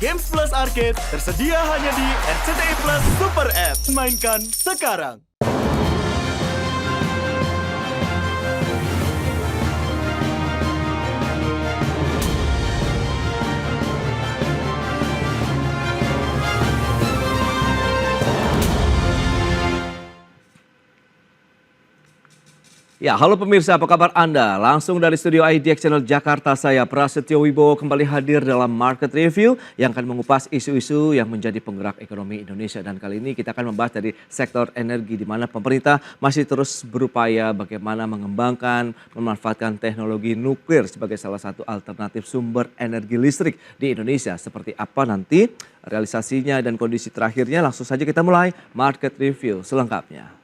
Games Plus Arcade tersedia hanya di RCTI Plus Super App. Mainkan sekarang. Ya, halo pemirsa, apa kabar Anda? Langsung dari studio IDX Channel Jakarta, saya Prasetyo Wibowo kembali hadir dalam Market Review yang akan mengupas isu-isu yang menjadi penggerak ekonomi Indonesia. Dan kali ini kita akan membahas dari sektor energi, di mana pemerintah masih terus berupaya bagaimana mengembangkan, memanfaatkan teknologi nuklir sebagai salah satu alternatif sumber energi listrik di Indonesia. Seperti apa nanti realisasinya dan kondisi terakhirnya, langsung saja kita mulai Market Review selengkapnya.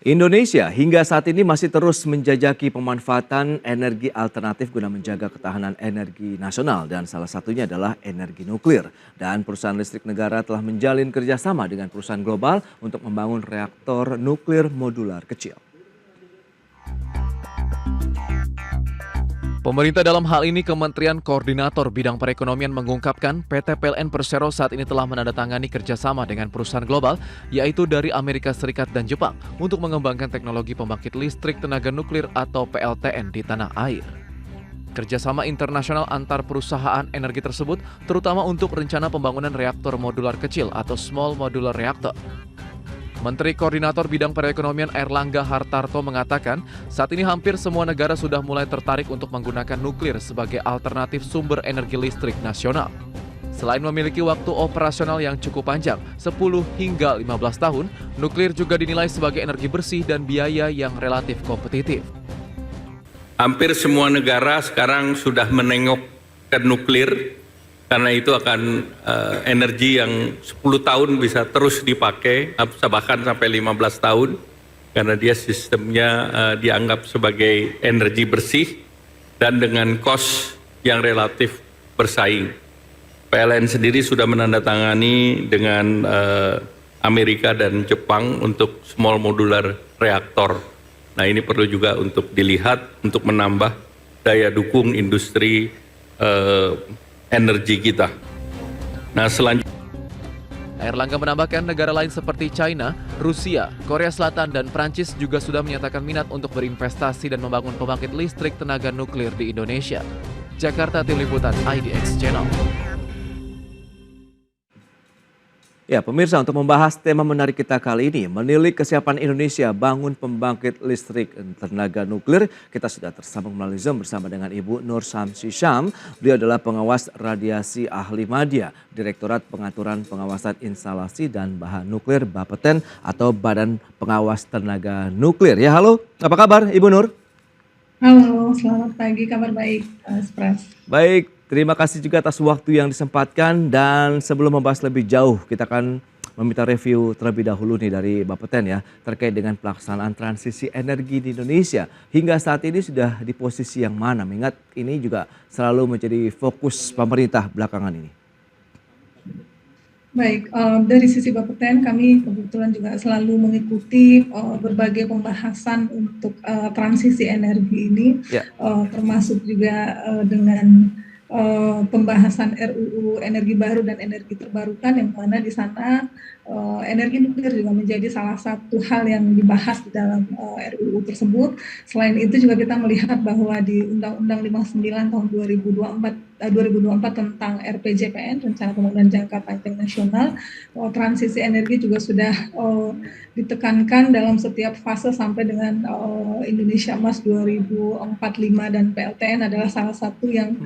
Indonesia hingga saat ini masih terus menjajaki pemanfaatan energi alternatif guna menjaga ketahanan energi nasional dan salah satunya adalah energi nuklir. Dan perusahaan listrik negara telah menjalin kerjasama dengan perusahaan global untuk membangun reaktor nuklir modular kecil. Pemerintah dalam hal ini Kementerian Koordinator Bidang Perekonomian mengungkapkan PT PLN Persero saat ini telah menandatangani kerjasama dengan perusahaan global yaitu dari Amerika Serikat dan Jepang untuk mengembangkan teknologi pembangkit listrik tenaga nuklir atau PLTN di tanah air. Kerjasama internasional antar perusahaan energi tersebut terutama untuk rencana pembangunan reaktor modular kecil atau Small Modular Reactor. Menteri Koordinator Bidang Perekonomian Airlangga Hartarto mengatakan saat ini hampir semua negara sudah mulai tertarik untuk menggunakan nuklir sebagai alternatif sumber energi listrik nasional. Selain memiliki waktu operasional yang cukup panjang, 10 hingga 15 tahun, nuklir juga dinilai sebagai energi bersih dan biaya yang relatif kompetitif. Hampir semua negara sekarang sudah menengok ke nuklir karena itu akan energi yang 10 tahun bisa terus dipakai, bahkan sampai 15 tahun, karena dia sistemnya dianggap sebagai energi bersih dan dengan cost yang relatif bersaing. PLN sendiri sudah menandatangani dengan Amerika dan Jepang untuk small modular reaktor. Nah, ini perlu juga untuk dilihat untuk menambah daya dukung industri energi kita. Nah, selanjutnya Airlangga menambahkan negara lain seperti China, Rusia, Korea Selatan, dan Prancis juga sudah menyatakan minat untuk berinvestasi dan membangun pembangkit listrik tenaga nuklir di Indonesia. Jakarta, Tim Liputan IDX Channel. Ya, pemirsa, untuk membahas tema menarik kita kali ini, menilik kesiapan Indonesia bangun pembangkit listrik tenaga nuklir, kita sudah tersambung melalui Zoom bersama dengan Ibu Nur Samsi Syam. Beliau adalah pengawas radiasi ahli media, Direktorat Pengaturan Pengawasan Instalasi dan Bahan Nuklir Bapeten atau Badan Pengawas Tenaga Nuklir. Ya, halo, apa kabar Ibu Nur? Halo, selamat pagi, kabar baik, Pras. Baik, terima kasih juga atas waktu yang disempatkan, dan sebelum membahas lebih jauh kita akan meminta review terlebih dahulu nih dari Bapeten ya terkait dengan pelaksanaan transisi energi di Indonesia. Hingga saat ini sudah di posisi yang mana? Mengingat ini juga selalu menjadi fokus pemerintah belakangan ini. Baik, dari sisi Bapeten kami kebetulan juga selalu mengikuti berbagai pembahasan untuk transisi energi ini, termasuk juga dengan pembahasan RUU energi baru dan energi terbarukan, yang mana di sana energi nuklir juga menjadi salah satu hal yang dibahas di dalam RUU tersebut. Selain itu juga kita melihat bahwa di Undang-Undang 59 tahun 2024 tentang RPJPN, Rencana Pembangunan Jangka Panjang Nasional, transisi energi juga sudah ditekankan dalam setiap fase sampai dengan Indonesia Emas 2045, dan PLTN adalah salah satu yang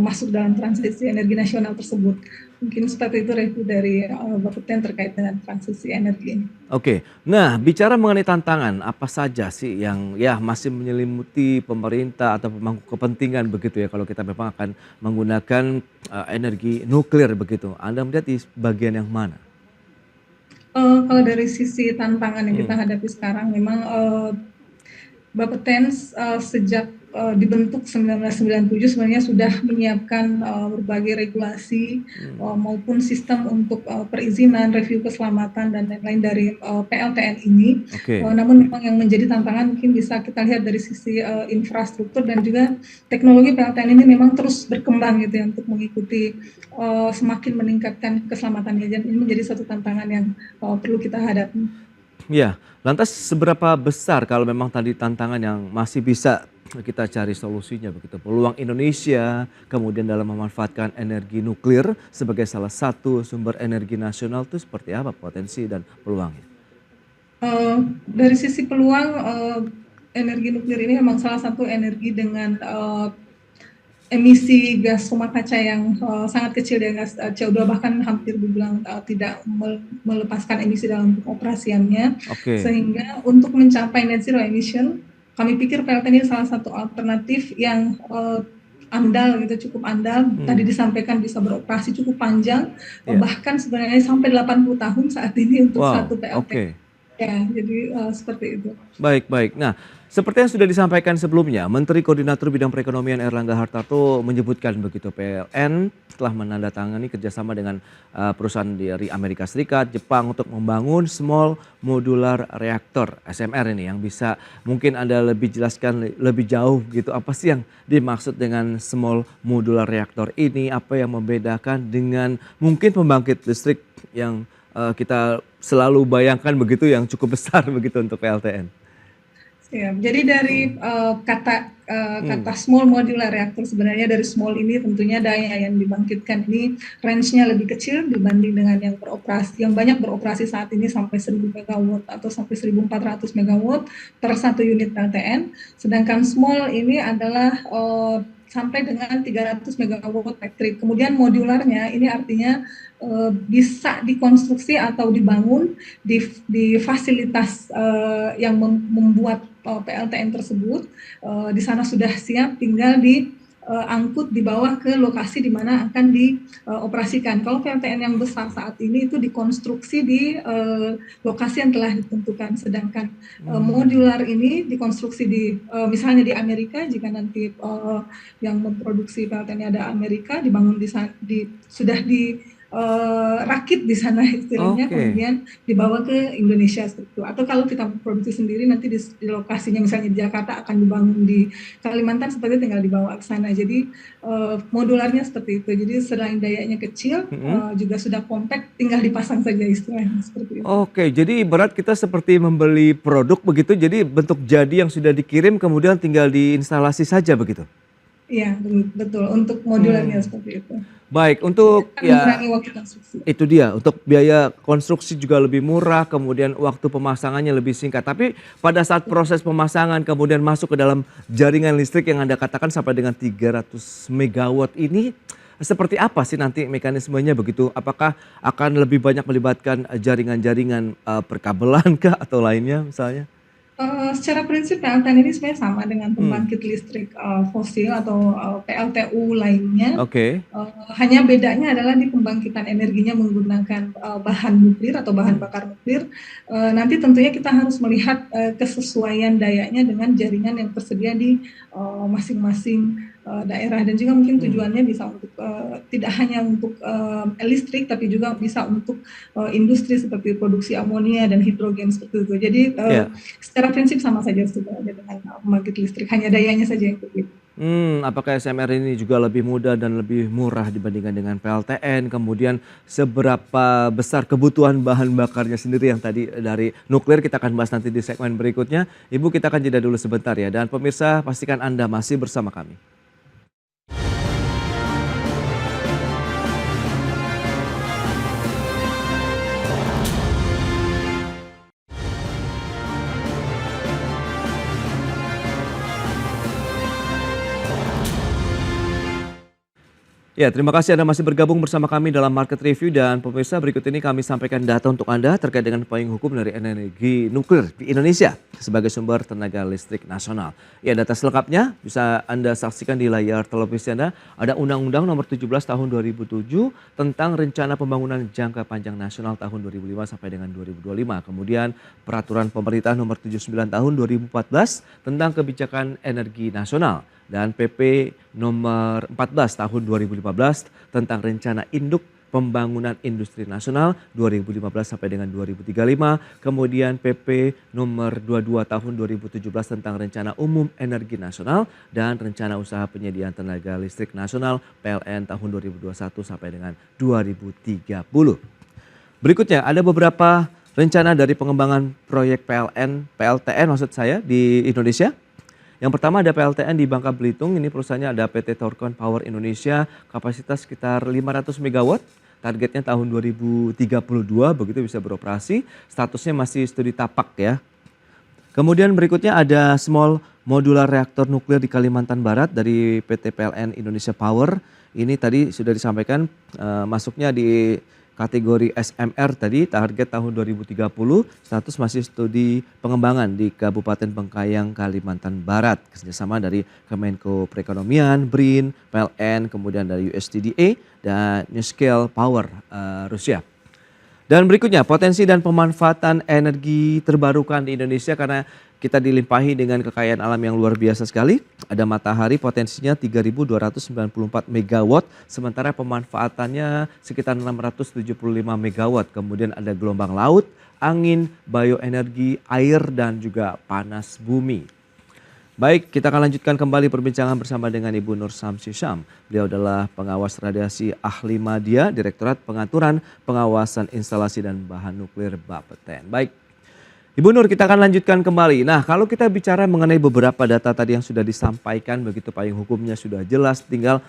masuk dalam transisi energi nasional tersebut. Mungkin seperti itu review dari Bapeten terkait dengan transisi energi ini. Oke, nah bicara mengenai tantangan, apa saja sih yang ya masih menyelimuti pemerintah atau pemangku kepentingan begitu ya kalau kita memang akan menggunakan energi nuklir begitu? Anda melihat di bagian yang mana? Kalau dari sisi tantangan yang kita hadapi sekarang, memang Bapeten sejak dibentuk 1997 sebenarnya sudah menyiapkan berbagai regulasi maupun sistem untuk perizinan, review keselamatan dan lain-lain dari PLTN ini. Oke. Namun memang yang menjadi tantangan mungkin bisa kita lihat dari sisi infrastruktur dan juga teknologi PLTN ini memang terus berkembang gitu ya untuk mengikuti semakin meningkatkan keselamatannya. Dan ini menjadi satu tantangan yang perlu kita hadapi. Ya, lantas seberapa besar kalau memang tadi tantangan yang masih bisa kita cari solusinya begitu? Peluang Indonesia kemudian dalam memanfaatkan energi nuklir sebagai salah satu sumber energi nasional itu seperti apa potensi dan peluangnya? Dari sisi peluang, energi nuklir ini memang salah satu energi dengan emisi gas rumah kaca yang sangat kecil ya, gas CO2 bahkan hampir dibilang tidak melepaskan emisi dalam operasiannya. Oke. Sehingga untuk mencapai net zero emission, kami pikir PLTN ini salah satu alternatif yang andal gitu, cukup andal. Tadi disampaikan bisa beroperasi cukup panjang, bahkan sebenarnya sampai 80 tahun saat ini untuk satu PLTN. Oke. Ya, jadi seperti itu. Baik. Nah, seperti yang sudah disampaikan sebelumnya, Menteri Koordinator Bidang Perekonomian Erlangga Hartarto menyebutkan begitu PLN telah menandatangani kerjasama dengan perusahaan dari Amerika Serikat, Jepang untuk membangun small modular reactor SMR ini yang bisa mungkin Anda lebih jelaskan lebih jauh gitu. Apa sih yang dimaksud dengan small modular reactor ini? Apa yang membedakan dengan mungkin pembangkit listrik yang kita selalu bayangkan begitu yang cukup besar begitu untuk PLTN? Ya, jadi dari kata small modular reactor, sebenarnya dari small ini tentunya daya yang dibangkitkan ini range-nya lebih kecil dibanding dengan yang banyak beroperasi saat ini sampai 1000 MW atau sampai 1400 MW per satu unit PLTN. Sedangkan small ini adalah sampai dengan 300 MW elektrik. Kemudian modularnya ini artinya bisa dikonstruksi atau dibangun di fasilitas yang membuat PLTN tersebut. Di sana sudah siap, tinggal diangkut dibawa ke lokasi di mana akan dioperasikan. Kalau PLTN yang besar saat ini itu dikonstruksi di lokasi yang telah ditentukan, sedangkan modular ini dikonstruksi misalnya di Amerika. Jika nanti yang memproduksi PLTN ada Amerika, dibangun sudah rakit di sana istilahnya, kemudian dibawa ke Indonesia seperti itu. Atau kalau kita produksi sendiri nanti di lokasinya misalnya di Jakarta akan dibangun di Kalimantan, seperti tinggal dibawa ke sana. Jadi modularnya seperti itu. Jadi selain dayanya kecil, juga sudah compact, tinggal dipasang saja istilahnya seperti itu. Oke, jadi ibarat kita seperti membeli produk begitu, jadi bentuk jadi yang sudah dikirim kemudian tinggal diinstalasi saja begitu? Iya, betul. Untuk modularnya seperti itu. Baik, untuk mengurangi waktu konstruksi. Itu dia, untuk biaya konstruksi juga lebih murah, kemudian waktu pemasangannya lebih singkat. Tapi pada saat proses pemasangan kemudian masuk ke dalam jaringan listrik yang Anda katakan sampai dengan 300 MW ini, seperti apa sih nanti mekanismenya begitu? Apakah akan lebih banyak melibatkan jaringan-jaringan perkabelan kah atau lainnya misalnya? Secara prinsip PLTN ini sebenarnya sama dengan pembangkit listrik fosil atau PLTU lainnya. Oke. Hanya bedanya adalah di pembangkitan energinya menggunakan bahan nuklir atau bahan bakar nuklir. Nanti tentunya kita harus melihat kesesuaian dayanya dengan jaringan yang tersedia di masing-masing daerah, dan juga mungkin tujuannya bisa untuk tidak hanya untuk listrik tapi juga bisa untuk industri seperti produksi amonia dan hidrogen seperti itu. Jadi secara prinsip sama saja sebenarnya dengan pembangkit listrik, hanya dayanya saja yang berbeda. Apakah SMR ini juga lebih mudah dan lebih murah dibandingkan dengan PLTN? Kemudian seberapa besar kebutuhan bahan bakarnya sendiri yang tadi dari nuklir, kita akan bahas nanti di segmen berikutnya. Ibu, kita akan jeda dulu sebentar ya. Dan pemirsa, pastikan Anda masih bersama kami. Ya, terima kasih Anda masih bergabung bersama kami dalam Market Review dan pemirsa berikut ini kami sampaikan data untuk Anda terkait dengan payung hukum dari energi nuklir di Indonesia sebagai sumber tenaga listrik nasional. Ya, data selengkapnya bisa Anda saksikan di layar televisi Anda. Ada Undang-Undang Nomor 17 Tahun 2007 tentang Rencana Pembangunan Jangka Panjang Nasional tahun 2005 sampai dengan 2025. Kemudian Peraturan Pemerintah Nomor 79 Tahun 2014 tentang Kebijakan Energi Nasional. Dan PP nomor 14 tahun 2015 tentang Rencana Induk Pembangunan Industri Nasional 2015 sampai dengan 2035. Kemudian PP nomor 22 tahun 2017 tentang Rencana Umum Energi Nasional dan Rencana Usaha Penyediaan Tenaga Listrik Nasional PLN tahun 2021 sampai dengan 2030. Berikutnya ada beberapa rencana dari pengembangan proyek PLTN maksud saya di Indonesia. Yang pertama ada PLTN di Bangka Belitung, ini perusahaannya ada PT Thorcon Power Indonesia, kapasitas sekitar 500 MW, targetnya tahun 2032 begitu bisa beroperasi, statusnya masih studi tapak ya. Kemudian berikutnya ada Small Modular Reaktor Nuklir di Kalimantan Barat dari PT PLN Indonesia Power, ini tadi sudah disampaikan masuknya di kategori SMR tadi, target tahun 2030, status masih studi pengembangan di Kabupaten Bengkayang, Kalimantan Barat. Kerjasama dari Kemenko Perekonomian, BRIN, PLN, kemudian dari USTDA dan NuScale Power Rusia. Dan berikutnya potensi dan pemanfaatan energi terbarukan di Indonesia karena kita dilimpahi dengan kekayaan alam yang luar biasa sekali. Ada matahari potensinya 3.294 MW, sementara pemanfaatannya sekitar 675 MW. Kemudian ada gelombang laut, angin, bioenergi, air dan juga panas bumi. Baik, kita akan lanjutkan kembali perbincangan bersama dengan Ibu Nur Samsi Syam. Beliau adalah pengawas radiasi ahli media, Direktorat Pengaturan Pengawasan Instalasi dan Bahan Nuklir Bapeten. Baik, Ibu Nur, kita akan lanjutkan kembali. Nah, kalau kita bicara mengenai beberapa data tadi yang sudah disampaikan, begitu payung hukumnya sudah jelas, tinggal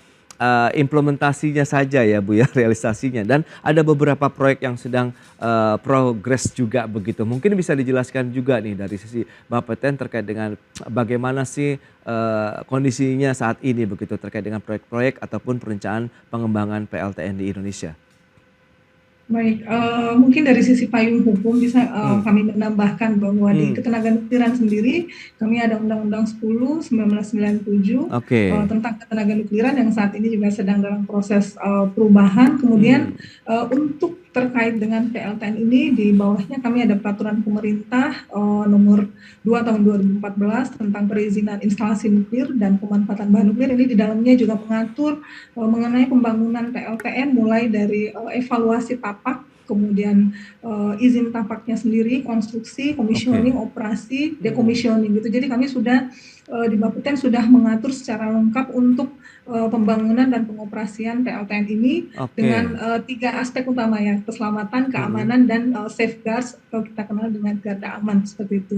implementasinya saja ya Bu ya, realisasinya. Dan ada beberapa proyek yang sedang progres juga begitu. Mungkin bisa dijelaskan juga nih dari sisi Bapeten terkait dengan bagaimana sih kondisinya saat ini begitu terkait dengan proyek-proyek ataupun perencanaan pengembangan PLTN di Indonesia. Baik, mungkin dari sisi payung hukum bisa kami menambahkan bahwa di ketenaganukliran sendiri kami ada Undang-Undang 10 1997 tentang ketenaganukliran yang saat ini juga sedang dalam proses perubahan. Kemudian untuk terkait dengan PLTN ini di bawahnya kami ada Peraturan Pemerintah nomor 2 tahun 2014 tentang perizinan instalasi nuklir dan pemanfaatan bahan nuklir. Ini di dalamnya juga mengatur mengenai pembangunan PLTN mulai dari evaluasi tapak, kemudian izin tapaknya sendiri, konstruksi, commissioning, operasi, decommissioning gitu. Jadi kami sudah di Bapeten sudah mengatur secara lengkap untuk pembangunan dan pengoperasian PLTN ini dengan 3 aspek utama ya, keselamatan, keamanan dan safeguards atau kita kenal dengan garda aman seperti itu.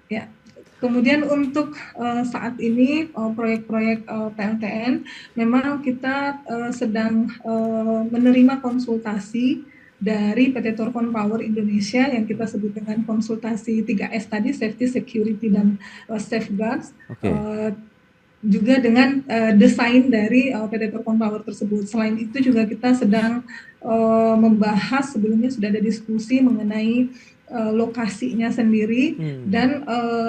Ya. Kemudian untuk saat ini proyek-proyek PLTN memang kita sedang menerima konsultasi dari PT Thorcon Power Indonesia yang kita sebut dengan konsultasi 3S tadi, Safety, Security, dan Safeguards. Juga dengan desain dari PT Thorcon Power tersebut. Selain itu juga kita sedang membahas, sebelumnya sudah ada diskusi mengenai lokasinya sendiri dan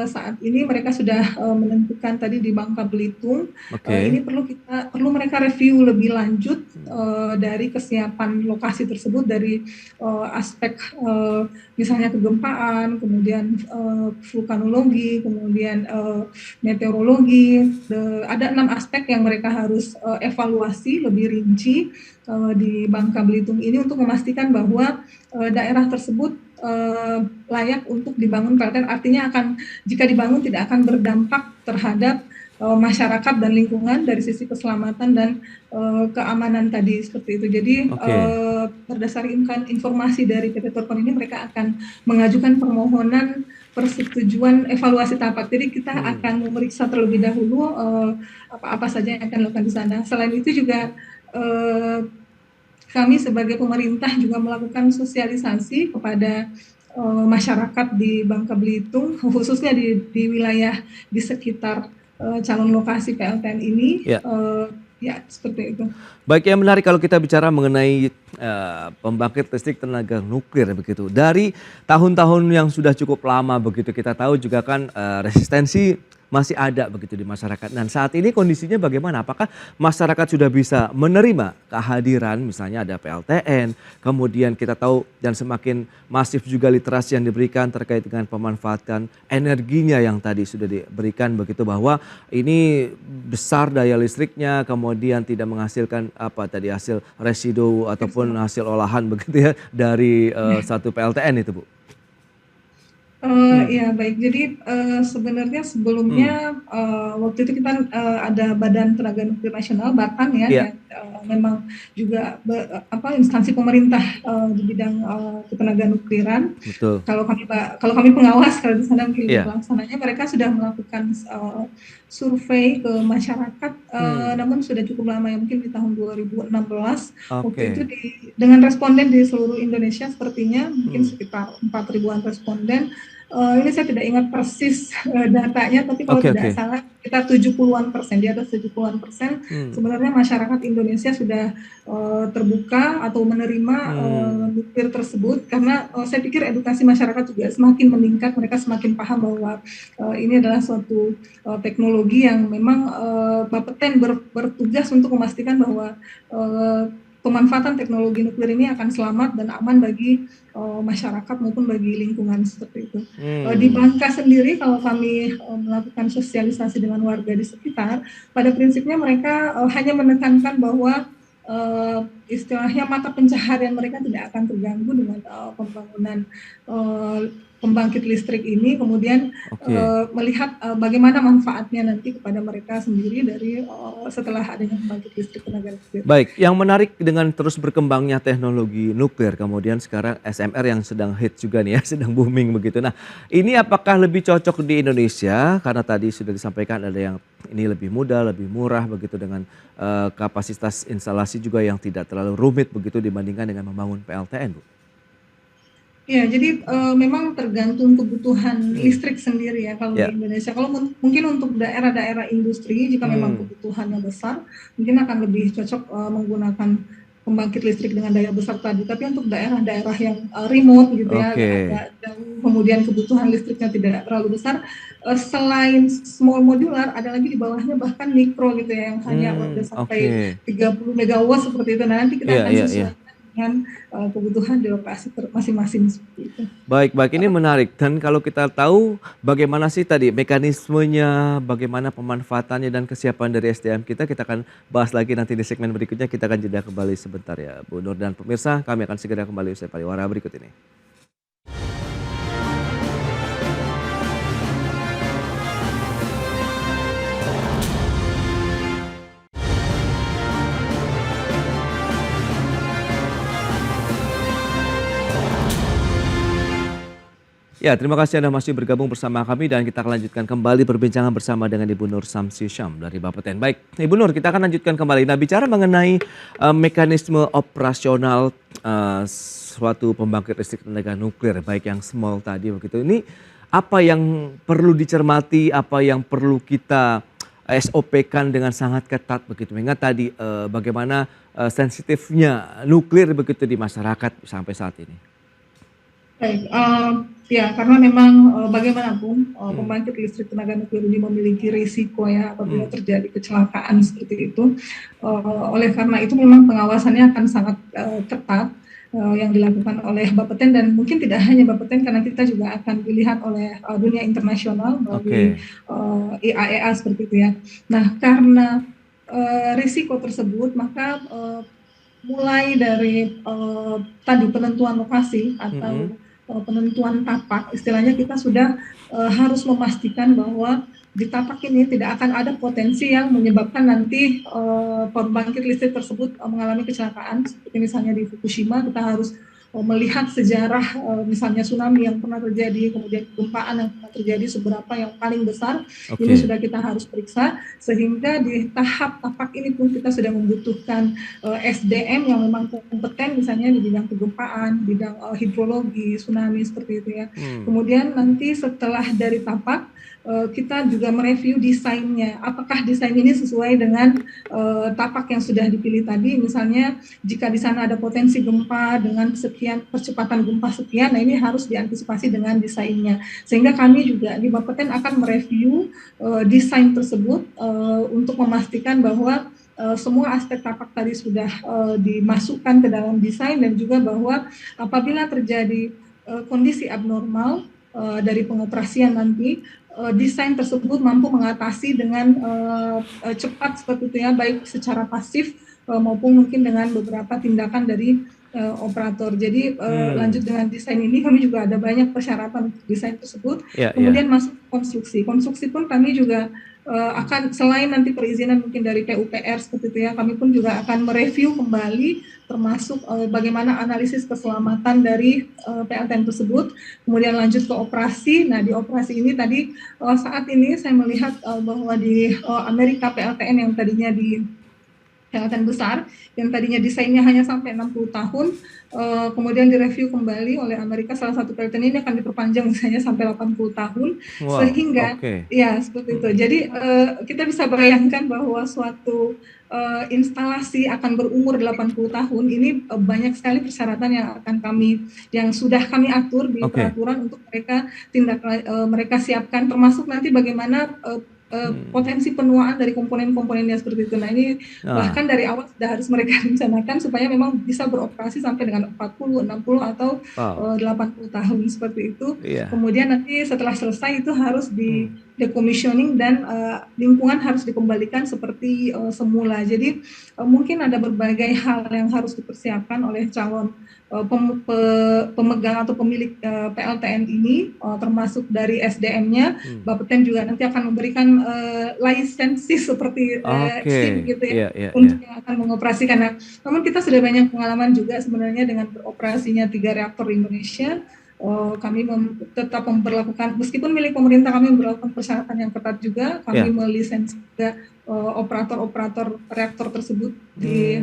saat ini mereka sudah menentukan tadi di Bangka Belitung. Ini perlu mereka review lebih lanjut dari kesiapan lokasi tersebut dari aspek misalnya kegempaan, kemudian vulkanologi, kemudian meteorologi. Ada 6 aspek yang mereka harus evaluasi lebih rinci di Bangka Belitung ini untuk memastikan bahwa daerah tersebut layak untuk dibangun PLTN, artinya jika dibangun tidak akan berdampak terhadap masyarakat dan lingkungan dari sisi keselamatan dan keamanan tadi seperti itu. Jadi berdasarkan informasi dari PT Thorcon ini mereka akan mengajukan permohonan persetujuan evaluasi tapak. Jadi kita akan memeriksa terlebih dahulu apa saja yang akan dilakukan di sana. Selain itu juga kami sebagai pemerintah juga melakukan sosialisasi kepada masyarakat di Bangka Belitung, khususnya di wilayah di sekitar calon lokasi PLTN ini, Ya, seperti itu. Baik, yang menarik kalau kita bicara mengenai pembangkit listrik tenaga nuklir begitu. Dari tahun-tahun yang sudah cukup lama begitu kita tahu juga kan resistensi masih ada begitu di masyarakat. Dan saat ini kondisinya bagaimana? Apakah masyarakat sudah bisa menerima kehadiran misalnya ada PLTN, kemudian kita tahu dan semakin masif juga literasi yang diberikan terkait dengan pemanfaatan energinya yang tadi sudah diberikan begitu bahwa ini besar daya listriknya, kemudian tidak menghasilkan apa tadi hasil residu ataupun hasil olahan begitu ya dari satu PLTN itu, Bu. Ya baik, jadi sebenarnya sebelumnya waktu itu kita ada Badan Tenaga Nuklir Nasional (BATN) ya, Iya, yang memang juga instansi pemerintah di bidang ketenaga nukliran. betul. Kalau kami pengawas, kalau di sana mungkin Iya. pelaksananya, mereka sudah melakukan survei ke masyarakat, namun sudah cukup lama ya, mungkin di tahun 2016. Waktu itu Oke. dengan responden di seluruh Indonesia sepertinya mungkin sekitar 4 ribuan responden. Ini saya tidak ingat persis datanya, tapi kalau Oke, tidak oke. salah kita 70-an%, di atas 70-an% sebenarnya masyarakat Indonesia sudah terbuka atau menerima nuklir tersebut, karena saya pikir edukasi masyarakat juga semakin meningkat, mereka semakin paham bahwa ini adalah suatu teknologi yang memang Bapeten bertugas untuk memastikan bahwa pemanfaatan teknologi nuklir ini akan selamat dan aman bagi masyarakat maupun bagi lingkungan seperti itu. Di Bangka sendiri kalau kami melakukan sosialisasi dengan warga di sekitar, pada prinsipnya mereka hanya menekankan bahwa istilahnya mata pencaharian mereka tidak akan terganggu dengan pembangunan pembangkit listrik ini, kemudian Oke. melihat bagaimana manfaatnya nanti kepada mereka sendiri dari setelah adanya pembangkit listrik tenaga nuklir. Baik, yang menarik dengan terus berkembangnya teknologi nuklir, kemudian sekarang SMR yang sedang hit juga nih ya, sedang booming begitu. Nah, ini apakah lebih cocok di Indonesia? Karena tadi sudah disampaikan ada yang ini lebih mudah, lebih murah begitu dengan kapasitas instalasi juga yang tidak terlalu rumit begitu dibandingkan dengan membangun PLTN, Bu. Ya, jadi memang tergantung kebutuhan listrik sendiri ya kalau Ya. di Indonesia. Kalau mungkin untuk daerah-daerah industri, jika memang kebutuhannya besar, mungkin akan lebih cocok menggunakan pembangkit listrik dengan daya besar tadi. Tapi untuk daerah-daerah yang remote gitu ya, Oke. agak jauh, kemudian kebutuhan listriknya tidak terlalu besar, selain small modular, ada lagi di bawahnya bahkan mikro gitu ya, yang hanya udah sampai Oke. 30 megawatt seperti itu. Nah, nanti kita Iya, akan iya, iya. sesuaikan dengan kebutuhan di lokasi masing-masing seperti itu. Baik, baik, ini menarik. Dan kalau kita tahu bagaimana sih tadi mekanismenya, bagaimana pemanfaatannya dan kesiapan dari SDM kita akan bahas lagi nanti di segmen berikutnya. Kita akan jeda kembali sebentar ya, Bu Nur dan pemirsa. Kami akan segera kembali usai pariwara berikut ini. Ya, terima kasih Anda masih bergabung bersama kami dan kita akan lanjutkan kembali perbincangan bersama dengan Ibu Nur Samsi Syam dari Bapeten. Baik, Ibu Nur, kita akan lanjutkan kembali. Nah, bicara mengenai mekanisme operasional suatu pembangkit listrik tenaga nuklir, baik yang small tadi begitu. Ini apa yang perlu dicermati, apa yang perlu kita SOP-kan dengan sangat ketat begitu. Mengingat tadi bagaimana sensitifnya nuklir begitu di masyarakat sampai saat ini. Baik, ya karena memang bagaimanapun pembangkit listrik tenaga nuklir ini memiliki risiko ya apabila terjadi kecelakaan seperti itu. Oleh karena itu memang pengawasannya akan sangat ketat yang dilakukan oleh Bapeten, dan mungkin tidak hanya Bapeten karena kita juga akan dilihat oleh dunia internasional melalui IAEA seperti itu ya. Nah, karena risiko tersebut maka mulai dari tadi penentuan lokasi atau penentuan tapak, istilahnya kita sudah harus memastikan bahwa di tapak ini tidak akan ada potensi yang menyebabkan nanti pembangkit listrik tersebut mengalami kecelakaan, seperti misalnya di Fukushima kita harus melihat sejarah misalnya tsunami yang pernah terjadi, kemudian gempaan yang pernah terjadi seberapa yang paling besar, ini sudah kita harus periksa, sehingga di tahap tapak ini pun kita sudah membutuhkan SDM yang memang kompeten misalnya di bidang kegempaan, bidang hidrologi, tsunami seperti itu ya. Kemudian nanti setelah dari tapak, kita juga mereview desainnya, apakah desain ini sesuai dengan tapak yang sudah dipilih tadi, misalnya jika di sana ada potensi gempa dengan sekian percepatan gempa sekian, nah ini harus diantisipasi dengan desainnya, sehingga kami juga di Bapeten akan mereview desain tersebut untuk memastikan bahwa semua aspek tapak tadi sudah dimasukkan ke dalam desain, dan juga bahwa apabila terjadi kondisi abnormal dari pengoperasian nanti, desain tersebut mampu mengatasi dengan cepat seperti itu ya, baik secara pasif maupun mungkin dengan beberapa tindakan dari operator. Jadi lanjut dengan desain ini, kami juga ada banyak persyaratan untuk desain tersebut. Kemudian masuk konstruksi. Konstruksi pun kami juga akan, selain nanti perizinan mungkin dari PUPR seperti itu ya, kami pun juga akan mereview kembali termasuk bagaimana analisis keselamatan dari PLTN tersebut, kemudian lanjut ke operasi. Nah, di operasi ini tadi saat ini saya melihat bahwa di Amerika PLTN yang tadinya di PLTN besar, yang tadinya desainnya hanya sampai 60 tahun, kemudian direview kembali oleh Amerika, salah satu PLTN ini akan diperpanjang misalnya sampai 80 tahun, sehingga ya seperti itu. Jadi kita bisa bayangkan bahwa suatu instalasi akan berumur 80 tahun, ini banyak sekali persyaratan yang sudah kami atur di peraturan untuk mereka siapkan, termasuk nanti bagaimana potensi penuaan dari komponen-komponennya seperti itu. Nah ini bahkan dari awal sudah harus mereka rencanakan supaya memang bisa beroperasi sampai dengan 40, 60 atau 80 tahun seperti itu. Kemudian nanti setelah selesai itu harus di decommissioning dan lingkungan harus dikembalikan seperti semula. Jadi mungkin ada berbagai hal yang harus dipersiapkan oleh calon pemegang atau pemilik PLTN ini, termasuk dari SDM-nya. Bapeten juga nanti akan memberikan lisensi seperti SIM gitu ya, untuk yang akan mengoperasikan. Nah, namun kita sudah banyak pengalaman juga sebenarnya dengan beroperasinya 3 reaktor di Indonesia. Kami tetap memperlakukan, meskipun milik pemerintah, kami memperlakukan persyaratan yang ketat juga. Kami melisensi juga operator-operator reaktor tersebut di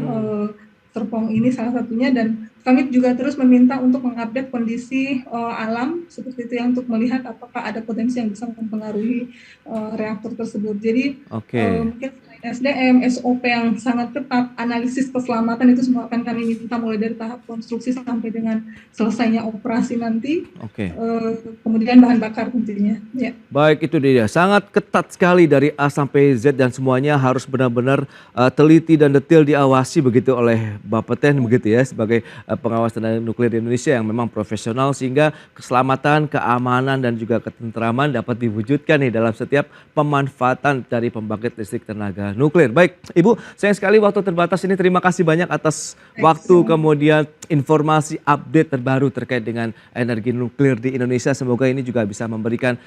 Serpong ini salah satunya, dan kami juga terus meminta untuk mengupdate kondisi alam seperti itu ya, untuk melihat apakah ada potensi yang bisa mempengaruhi reaktor tersebut. Jadi mungkin SDM, SOP yang sangat ketat, analisis keselamatan itu semua akan kami minta mulai dari tahap konstruksi sampai dengan selesainya operasi nanti. Kemudian bahan bakar tentunya. Ya. Baik, itu dia. Sangat ketat sekali dari A sampai Z dan semuanya harus benar-benar teliti dan detail diawasi begitu oleh Bapeten begitu ya, sebagai pengawas tenaga nuklir di Indonesia yang memang profesional, sehingga keselamatan, keamanan dan juga ketentraman dapat diwujudkan nih dalam setiap pemanfaatan dari pembangkit listrik tenaga nuklir. Baik, Ibu, sayang sekali waktu terbatas ini. Terima kasih banyak atas waktu, kemudian informasi update terbaru terkait dengan energi nuklir di Indonesia. Semoga ini juga bisa memberikan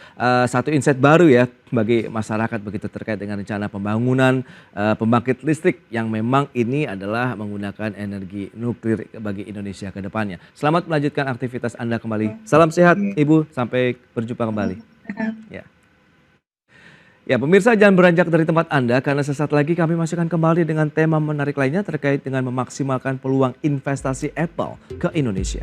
satu insight baru ya bagi masyarakat begitu terkait dengan rencana pembangunan pembangkit listrik yang memang ini adalah menggunakan energi nuklir bagi Indonesia ke depannya. Selamat melanjutkan aktivitas Anda kembali. Salam sehat, Ibu. Sampai berjumpa kembali. Ya. Ya, pemirsa, jangan beranjak dari tempat Anda karena sesaat lagi kami masih akan kembali dengan tema menarik lainnya terkait dengan memaksimalkan peluang investasi Apple ke Indonesia.